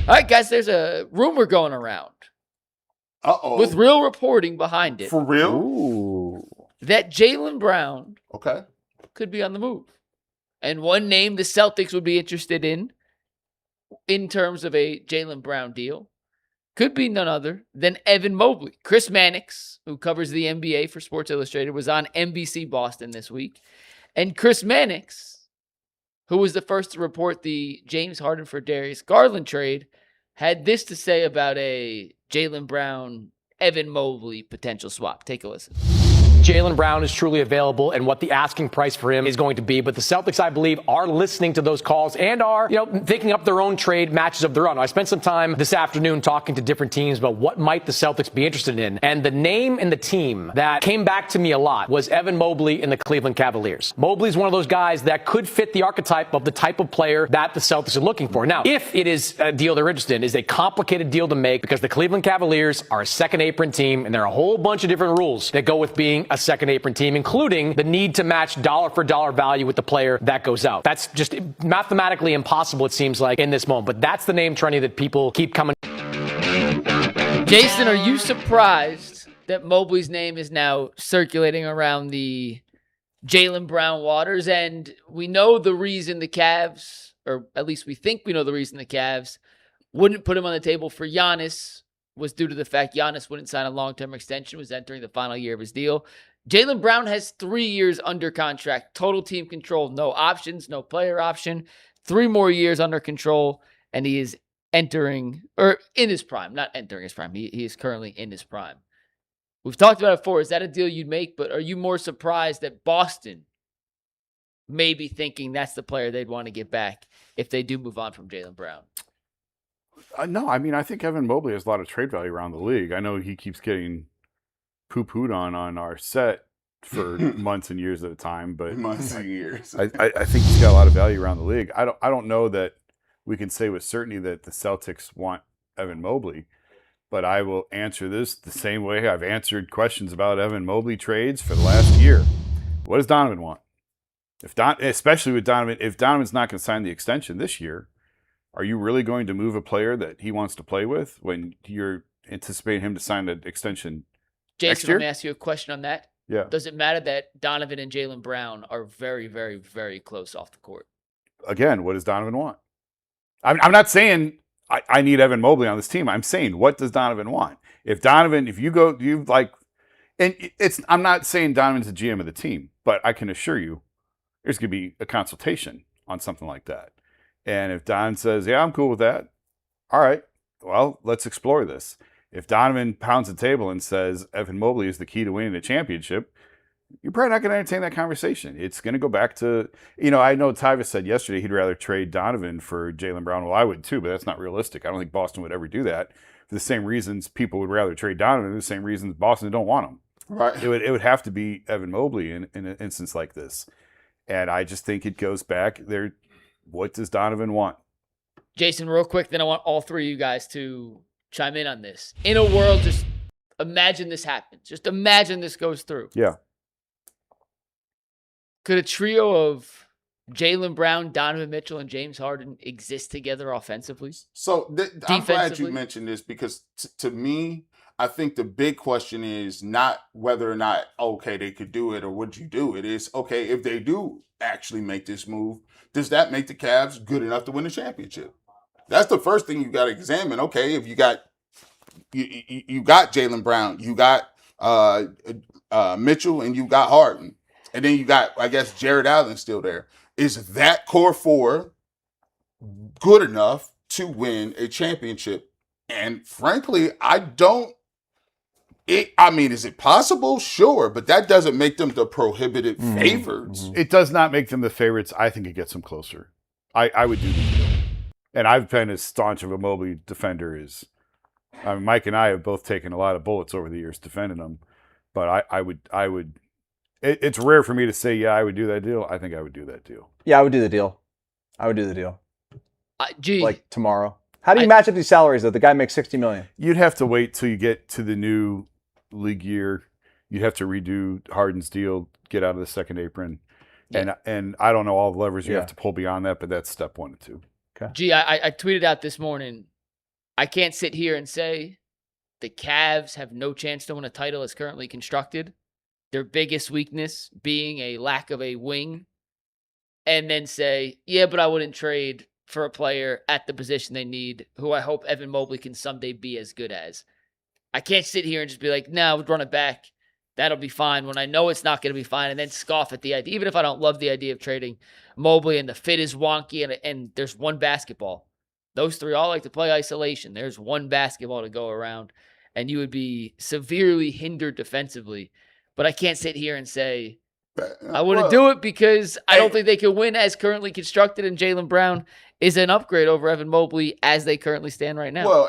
All right, guys, there's a rumor going around. Uh-oh. With real reporting behind it. For real? Ooh. That Jaylen Brown Okay. could be on the move. And one name the Celtics would be interested in terms of a Jaylen Brown deal, could be none other than Evan Mobley. Chris Mannix, who covers the NBA for Sports Illustrated, was on NBC Boston this week. And Chris Mannix, who was the first to report the James Harden for Darius Garland trade, had this to say about a Jaylen Brown, Evan Mobley potential swap. Take a listen. Jaylen Brown is truly available and what the asking price for him is going to be. But the Celtics, I believe, are listening to those calls and are, thinking up their own trade matches of their own. I spent some time this afternoon talking to different teams about what might the Celtics be interested in. And the name and the team that came back to me a lot was Evan Mobley and the Cleveland Cavaliers. Mobley's one of those guys that could fit the archetype of the type of player that the Celtics are looking for. Now, if it is a deal they're interested in, is a complicated deal to make because the Cleveland Cavaliers are a second apron team and there are a whole bunch of different rules that go with being a second apron team, including the need to match dollar for dollar value with the player that goes out. That's just mathematically impossible, it seems like, in this moment. But that's the name, Trenny, that people keep coming. Jason, are you surprised that Mobley's name is now circulating around the Jaylen Brown waters? And we know the reason the Cavs, or at least we think we know the reason the Cavs wouldn't put him on the table for Giannis was due to the fact Giannis wouldn't sign a long-term extension, was entering the final year of his deal. Jaylen Brown has 3 years under contract, total team control, no options, no player option, 3 more years under control, and he is entering, or in his prime, not entering his prime. He is currently in his prime. We've talked about it before. Is that a deal you'd make? But are you more surprised that Boston may be thinking that's the player they'd want to get back if they do move on from Jaylen Brown? No, I mean, I think Evan Mobley has a lot of trade value around the league. I know he keeps getting poo-pooed on our set for months and years at a time, but months and years. I think he's got a lot of value around the league. I don't know that we can say with certainty that the Celtics want Evan Mobley, but I will answer this the same way I've answered questions about Evan Mobley trades for the last year. What does Donovan want? Especially with Donovan, if Donovan's not going to sign the extension this year, are you really going to move a player that he wants to play with when you're anticipating him to sign the extension next Jason, year? let me ask you a question on that. Yeah. Does it matter that Donovan and Jaylen Brown are very, very, very close off the court? Again, what does Donovan want? I'm not saying I need Evan Mobley on this team. I'm saying, what does Donovan want? If I'm not saying Donovan's the GM of the team, but I can assure you there's going to be a consultation on something like that. And if Don says, yeah, I'm cool with that, all right, well, let's explore this. If Donovan pounds the table and says Evan Mobley is the key to winning the championship, you're probably not going to entertain that conversation. It's going to go back to, I know Tyvus said yesterday he'd rather trade Donovan for Jaylen Brown. Well, I would too, but that's not realistic. I don't think Boston would ever do that for the same reasons people would rather trade Donovan, the same reasons Boston don't want him. Right. It would have to be Evan Mobley in an instance like this. And I just think it goes back there. What does Donovan want? Jason, real quick, then I want all three of you guys to chime in on this. In a world, just imagine this happens. Just imagine this goes through. Yeah. Could a trio of Jaylen Brown, Donovan Mitchell, and James Harden exist together offensively? So I'm glad you mentioned this because to me, I think the big question is not whether or not, okay, they could do it or would you do it. It's, okay, if they do actually make this move, does that make the Cavs good enough to win the championship? That's the first thing you got to examine. Okay, if you got Jaylen Brown, you got Mitchell, and you got Harden, and then you got, I guess, Jared Allen still there. Is that core four good enough to win a championship? And frankly, is it possible? Sure, but that doesn't make them the prohibited favorites. Mm-hmm. It does not make them the favorites. I think it gets them closer. I would do the deal. And I've been as staunch of a Mobley defender as Mike and I have both taken a lot of bullets over the years defending him. But I would. It's rare for me to say, yeah, I would do that deal. I think I would do that deal. Yeah, I would do the deal. Gee, like tomorrow. How do you match up these salaries though? The guy makes $60 million. You'd have to wait till you get to the new league year. You'd have to redo Harden's deal, get out of the second apron. Yeah. And I don't know all the levers you have to pull beyond that, but that's step 1 and 2. Okay. Gee, I tweeted out this morning, I can't sit here and say the Cavs have no chance to win a title as currently constructed. Their biggest weakness being a lack of a wing. And then say, yeah, but I wouldn't trade for a player at the position they need, who I hope Evan Mobley can someday be as good as. I can't sit here and just be like, no, we'd run it back. That'll be fine when I know it's not going to be fine, and then scoff at the idea. Even if I don't love the idea of trading Mobley and the fit is wonky and there's one basketball. Those three all like to play isolation. There's one basketball to go around, and you would be severely hindered defensively. But I can't sit here and say, I wouldn't do it because I don't think they can win as currently constructed, and Jaylen Brown is an upgrade over Evan Mobley as they currently stand right now.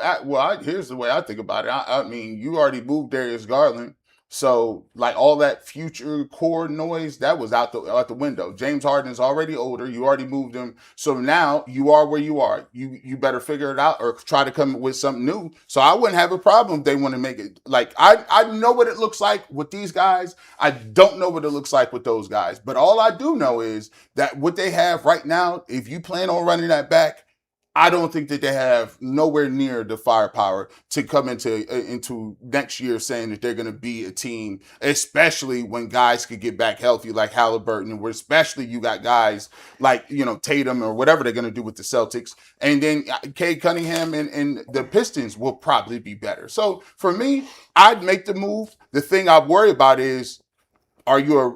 Here's the way I think about it. I mean, you already moved Darius Garland. So, like, all that future core noise, that was out the window. James Harden's already older. You already moved him. So now you are where you are. You better figure it out or try to come with something new. So I wouldn't have a problem if they want to make it. Like, I know what it looks like with these guys. I don't know what it looks like with those guys. But all I do know is that what they have right now, if you plan on running that back, I don't think that they have nowhere near the firepower to come into next year saying that they're going to be a team, especially when guys could get back healthy like Halliburton, and where especially you got guys like, Tatum or whatever they're going to do with the Celtics. And then Cade Cunningham and the Pistons will probably be better. So for me, I'd make the move. The thing I worry about is, are you a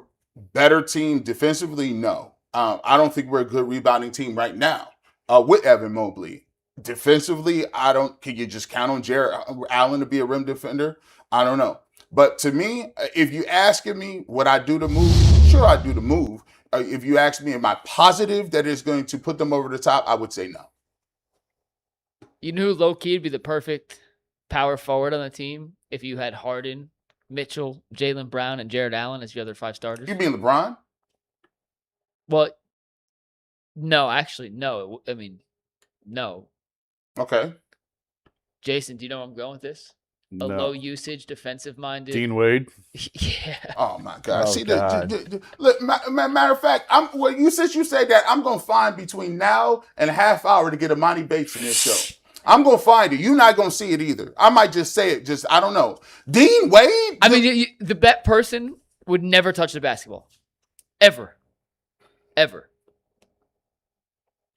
better team defensively? No. I don't think we're a good rebounding team right now. With Evan Mobley. Defensively, can you just count on Jared Allen to be a rim defender? I don't know. But to me, if you asking me would I do the move, sure I'd do the move. If you ask me, am I positive that it's going to put them over the top, I would say no. You knew low-key would be the perfect power forward on the team if you had Harden, Mitchell, Jaylen Brown, and Jared Allen as your other 5 starters? You mean LeBron? Well, no, actually, no. I mean, no. Okay. Jason, do you know where I'm going with this? No. A low-usage, defensive-minded. Dean Wade? Yeah. Oh, my God. Oh, See, God. Look, matter of fact, since you said that, I'm going to find between now and a half hour to get Imani Bates in this show. I'm going to find it. You're not going to see it either. I might just say it. I don't know. Dean Wade? I mean, the bet person would never touch the basketball. Ever. Ever.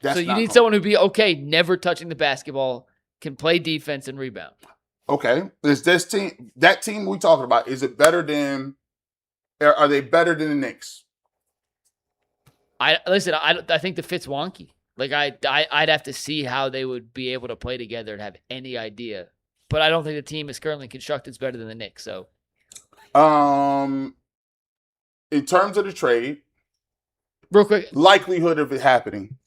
So you need someone who'd be okay never touching the basketball, can play defense and rebound. Okay. Is that team we talking about, is it better than, are they better than the Knicks? I think the fit's wonky. Like, I'd have to see how they would be able to play together and have any idea. But I don't think the team is currently constructed is better than the Knicks. So, in terms of the trade, real quick, likelihood of it happening.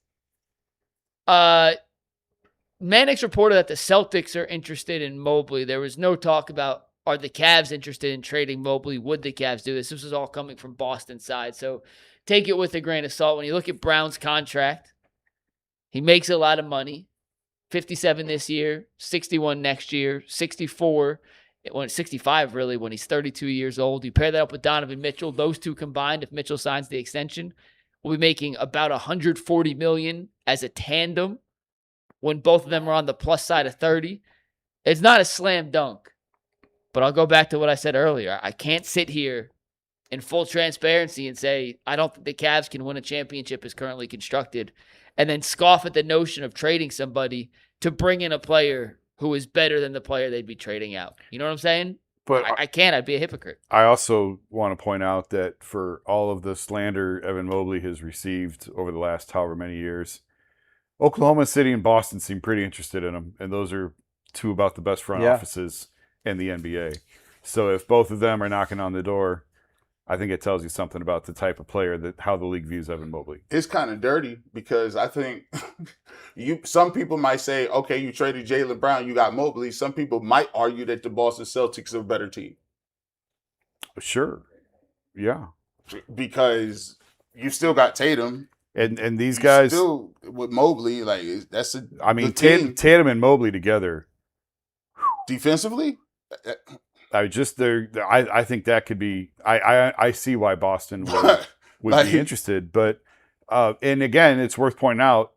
Mannix reported that the Celtics are interested in Mobley. There was no talk about, are the Cavs interested in trading Mobley? Would the Cavs do this? This was all coming from Boston's side. So take it with a grain of salt. When you look at Brown's contract, he makes a lot of money. 57 this year, 61 next year, 64, 65 really when he's 32 years old. You pair that up with Donovan Mitchell. Those two combined, if Mitchell signs the extension, will be making about $140 million as a tandem when both of them are on the plus side of 30. It's not a slam dunk, but I'll go back to what I said earlier. I can't sit here in full transparency and say, I don't think the Cavs can win a championship as currently constructed, and then scoff at the notion of trading somebody to bring in a player who is better than the player they'd be trading out. You know what I'm saying? But I can't. I'd be a hypocrite. I also want to point out that for all of the slander Evan Mobley has received over the last however many years, Oklahoma City and Boston seem pretty interested in him, and those are two about the best front offices in the NBA. So if both of them are knocking on the door, I think it tells you something about the type of player how the league views Evan Mobley. It's kind of dirty because I think some people might say, okay, you traded Jaylen Brown, you got Mobley. Some people might argue that the Boston Celtics are a better team. Sure. Yeah. Because you still got Tatum. And these guys still with Mobley, like that's a Tatum and Mobley together. Defensively? I think that could be. I see why Boston would be interested, but and again, it's worth pointing out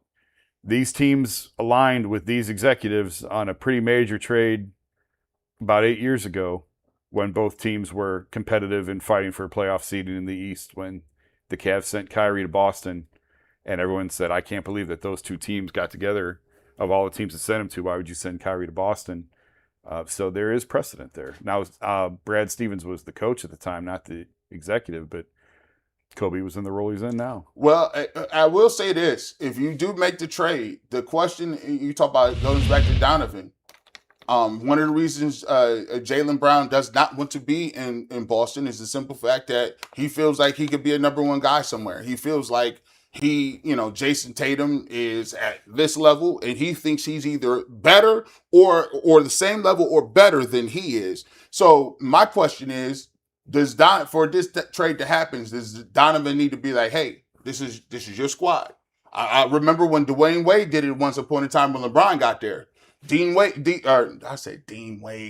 these teams aligned with these executives on a pretty major trade about 8 years ago when both teams were competitive and fighting for a playoff seeding in the East, when the Cavs sent Kyrie to Boston, and everyone said, I can't believe that those two teams got together. Of all the teams that sent him to, why would you send Kyrie to Boston? So there is precedent there. Now, Brad Stevens was the coach at the time, not the executive, but Koby was in the role he's in now. Well, I will say this. If you do make the trade, the question you talk about goes back to Donovan. One of the reasons Jaylen Brown does not want to be in Boston is the simple fact that he feels like he could be a number one guy somewhere. He feels like Jason Tatum is at this level, and he thinks he's either better or the same level or better than he is. So my question is, for this trade to happen, does Donovan need to be like, hey, this is your squad? I remember when Dwayne Wade did it once upon a time when LeBron got there. Dean Wade.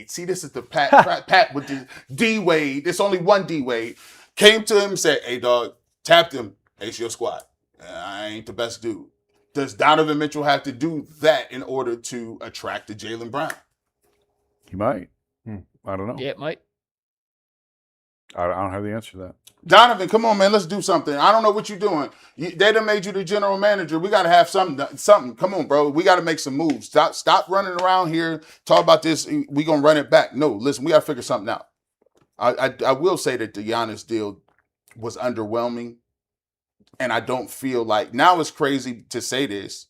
See, this is the Pat with the D Wade. There's only one D Wade. Came to him and said, hey, dog, tapped him. Hey, it's your squad. I ain't the best dude. Does Donovan Mitchell have to do that in order to attract the Jaylen Brown? He might. I don't know. Yeah, it might. I don't have the answer to that. Donovan, come on, man. Let's do something. I don't know what you're doing. They done made you the general manager. We got to have something. Come on, bro. We got to make some moves. Stop running around here. Talk about this. We going to run it back. No, listen, we got to figure something out. I will say that the Giannis deal was underwhelming. And I don't feel like, now it's crazy to say this,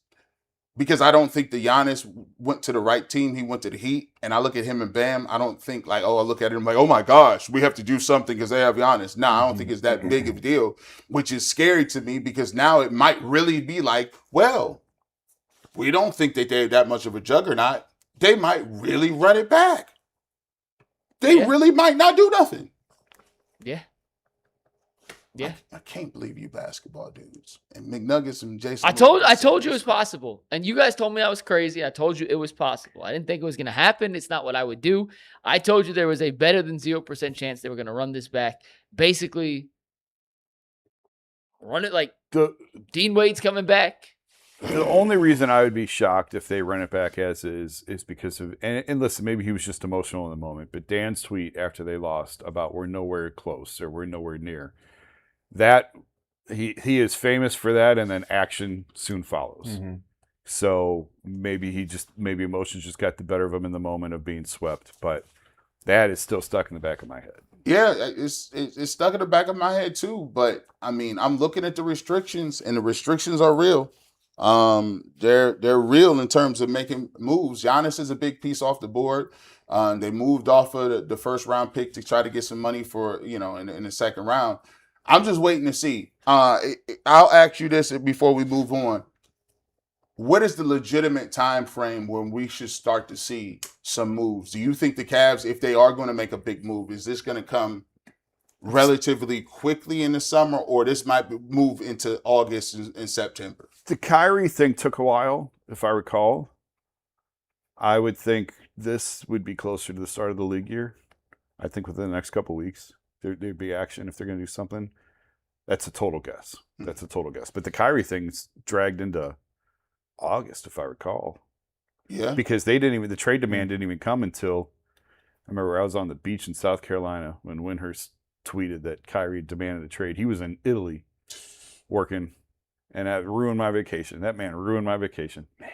because I don't think the Giannis went to the right team. He went to the Heat. And I look at him and Bam, I don't think like, I look at him like, oh my gosh, we have to do something because they have Giannis. No, I don't think it's that big of a deal, which is scary to me, because now it might really be like, well, we don't think that they're that much of a juggernaut. They might really run it back. They really might not do nothing. Yeah. Yeah, I can't believe you basketball dudes and McNuggets and Jason. I told you it was possible, and you guys told me I was crazy. I told you it was possible. I didn't think it was going to happen. It's not what I would do. I told you there was a better than 0% chance they were going to run this back. Basically, run it like Dean Wade's coming back. The only reason I would be shocked if they run it back as is because of, and listen, maybe he was just emotional in the moment, but Dan's tweet after they lost about we're nowhere close or we're nowhere near. That he is famous for that, and then action soon follows. Mm-hmm. So maybe emotions just got the better of him in the moment of being swept, but that is still stuck in the back of my head. Yeah, it's stuck in the back of my head too. But I mean, I'm looking at the restrictions, and the restrictions are real. They're real in terms of making moves. Giannis is a big piece off the board. They moved off of the first round pick to try to get some money for in the second round. I'm just waiting to see. I'll ask you this before we move on. What is the legitimate time frame when we should start to see some moves? Do you think the Cavs, if they are going to make a big move, is this going to come relatively quickly in the summer, or this might move into August and September? The Kyrie thing took a while, if I recall. I would think this would be closer to the start of the league year. I think within the next couple of weeks. There'd be action if they're going to do something. That's a total guess. But the Kyrie thing's dragged into August, if I recall. Yeah. Because the trade demand didn't even come until, I remember I was on the beach in South Carolina when Windhurst tweeted that Kyrie demanded a trade. He was in Italy working, and that ruined my vacation. That man ruined my vacation. Man.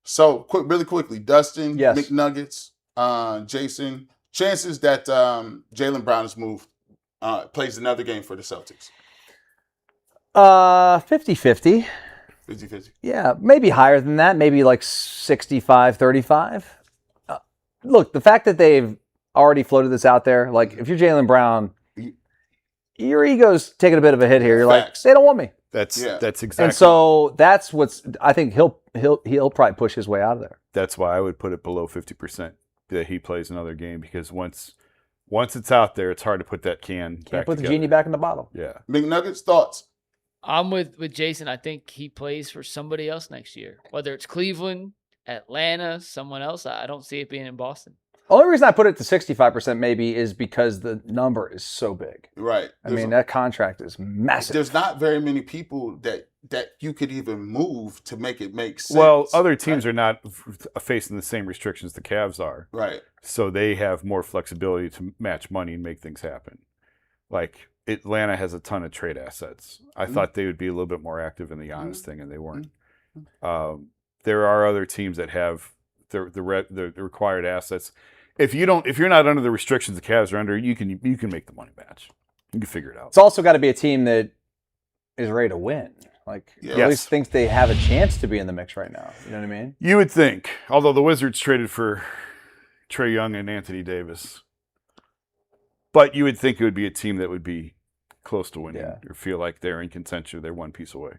So, really quickly, Dustin, yes. McNuggets, Jason, chances that Jaylen Brown is moved, plays another game for the Celtics? 50-50. 50-50. Yeah, maybe higher than that. Maybe like 65-35. Look, the fact that they've already floated this out there, like if you're Jaylen Brown, your ego's taking a bit of a hit here. You're Facts. like, they don't want me. That's exactly. And so that's what's. I think he'll probably push his way out of there. That's why I would put it below 50%. That he plays another game, because once it's out there, it's hard to put that can Can't back put together. the genie back in the bottle. Yeah. McNuggets, thoughts? I'm with Jason. I think he plays for somebody else next year, whether it's Cleveland, Atlanta, someone else. I don't see it being in Boston. Only reason I put it to 65% maybe is because the number is so big. Right. I mean, that contract is massive. There's not very many people that that you could even move to make it make sense. Well, other teams are not facing the same restrictions the Cavs are. Right. So they have more flexibility to match money and make things happen. Like Atlanta has a ton of trade assets. I thought they would be a little bit more active in the Giannis thing, and they weren't. There are other teams that have the required assets. If you're not under the restrictions the Cavs are under, you can make the money match. You can figure it out. It's also got to be a team that is ready to win. Like, at least thinks they have a chance to be in the mix right now. You know what I mean? You would think, although the Wizards traded for Trae Young and Anthony Davis, but you would think it would be a team that would be close to winning or feel like they're in contention. They're one piece away.